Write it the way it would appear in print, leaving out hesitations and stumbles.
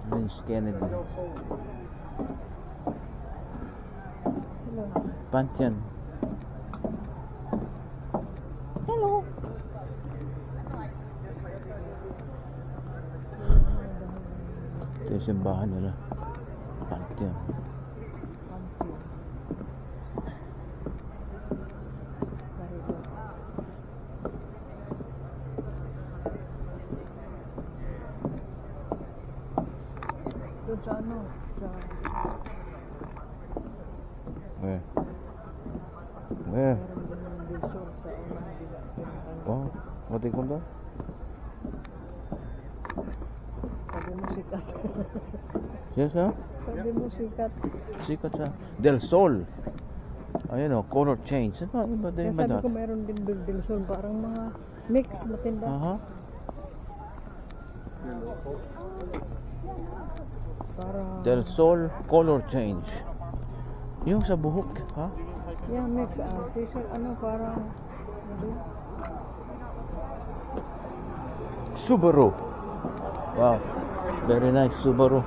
Lynch Kennedy. Hello. Pantheon. Hello. Ito yung simbahan nila. Pantheon. Doon sa ano? Sa... Where? Meron din ng Bilsor sa unang diba? Oh, what do you call that? Sabi mo sikat. Yes, sir? Sabi mo sikat. Sikat sa Del Sol. Ayun o, color change. Ano ba Kaya din sabi ba ko meron din Bilsor. Parang mga mix matinda. Para... Del Sol color change. Yung sa buhok, ha? Yeah, mix. T-shirt, ano, parang... Ano? Subaru. Wow. Very nice Subaru.